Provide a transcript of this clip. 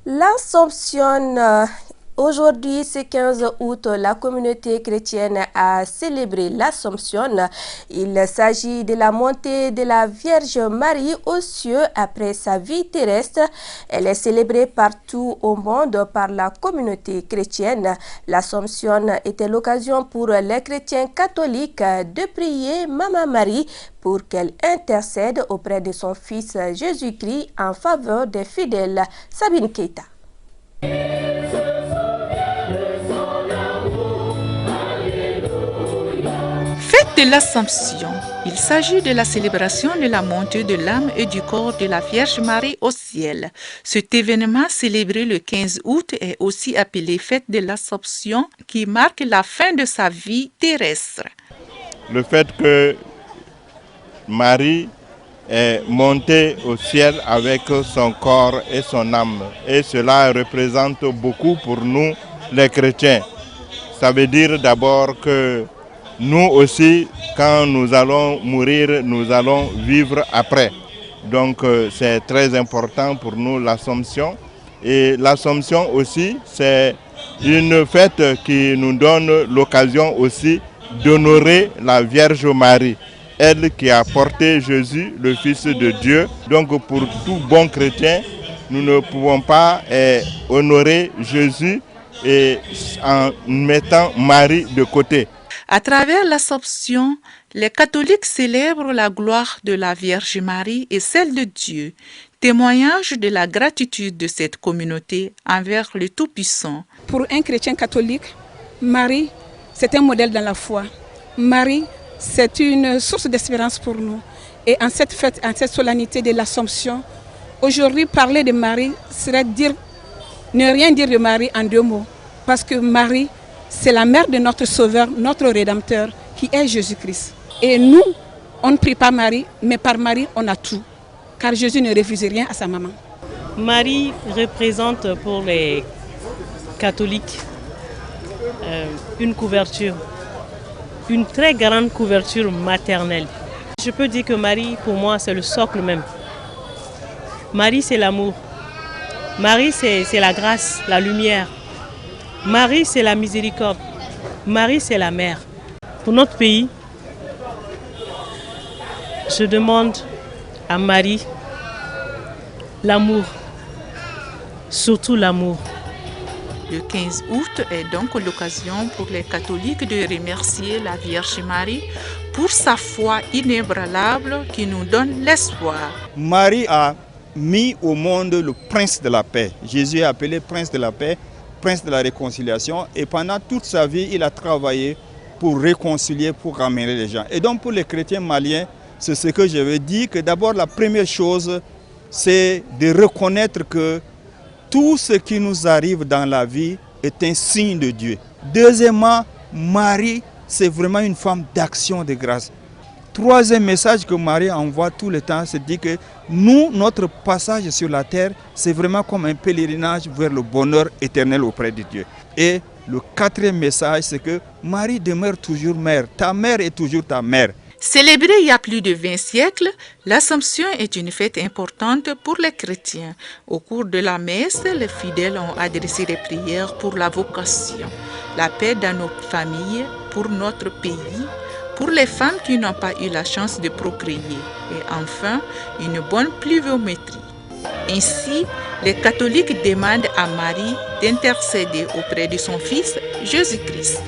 L'Assomption, aujourd'hui, ce 15 août, la communauté chrétienne a célébré l'Assomption. Il s'agit de la montée de la Vierge Marie aux cieux après sa vie terrestre. Elle est célébrée partout au monde par la communauté chrétienne. L'Assomption était l'occasion pour les chrétiens catholiques de prier Maman Marie pour qu'elle intercède auprès de son Fils Jésus-Christ en faveur des fidèles. Sabine Keita. Fête de l'Assomption. Il s'agit de la célébration de la montée de l'âme et du corps de la Vierge Marie au ciel. Cet événement célébré le 15 août est aussi appelé Fête de l'Assomption qui marque la fin de sa vie terrestre. Le fait que Marie est montée au ciel avec son corps et son âme. Et cela représente beaucoup pour nous les chrétiens. Ça veut dire d'abord que nous aussi, quand nous allons mourir, nous allons vivre après. Donc c'est très important pour nous l'Assomption. Et l'Assomption aussi, c'est une fête qui nous donne l'occasion aussi d'honorer la Vierge Marie. Elle qui a porté Jésus, le Fils de Dieu. Donc pour tout bon chrétien, nous ne pouvons pas honorer Jésus en mettant Marie de côté. À travers l'Assomption, les catholiques célèbrent la gloire de la Vierge Marie et celle de Dieu, témoignage de la gratitude de cette communauté envers le Tout-Puissant. Pour un chrétien catholique, Marie, c'est un modèle dans la foi. Marie, c'est une source d'espérance pour nous. Et en cette fête, en cette solennité de l'Assomption, aujourd'hui, parler de Marie serait ne rien dire de Marie en deux mots. Parce que Marie, c'est la mère de notre Sauveur, notre Rédempteur, qui est Jésus-Christ. Et nous, on ne prie pas Marie, mais par Marie, on a tout. Car Jésus ne refuse rien à sa maman. Marie représente pour les catholiques une couverture, une très grande couverture maternelle. Je peux dire que Marie, pour moi, c'est le socle même. Marie, c'est l'amour. Marie, c'est la grâce, la lumière. Marie, c'est la miséricorde. Marie, c'est la mère. Pour notre pays, je demande à Marie l'amour, surtout l'amour. Le 15 août est donc l'occasion pour les catholiques de remercier la Vierge Marie pour sa foi inébranlable qui nous donne l'espoir. Marie a mis au monde le prince de la paix. Jésus est appelé prince de la paix, prince de la réconciliation. Et pendant toute sa vie, il a travaillé pour réconcilier, pour ramener les gens. Et donc pour les chrétiens maliens, c'est ce que je veux dire, que d'abord la première chose, c'est de reconnaître que tout ce qui nous arrive dans la vie est un signe de Dieu. Deuxièmement, Marie, c'est vraiment une femme d'action de grâce. Troisième message que Marie envoie tout le temps, c'est de dire que nous, notre passage sur la terre, c'est vraiment comme un pèlerinage vers le bonheur éternel auprès de Dieu. Et le quatrième message, c'est que Marie demeure toujours mère. Ta mère est toujours ta mère. Célébrée il y a plus de 20 siècles, l'Assomption est une fête importante pour les chrétiens. Au cours de la messe, les fidèles ont adressé des prières pour la vocation, la paix dans nos familles, pour notre pays, pour les femmes qui n'ont pas eu la chance de procréer et enfin une bonne pluviométrie. Ainsi, les catholiques demandent à Marie d'intercéder auprès de son Fils Jésus-Christ.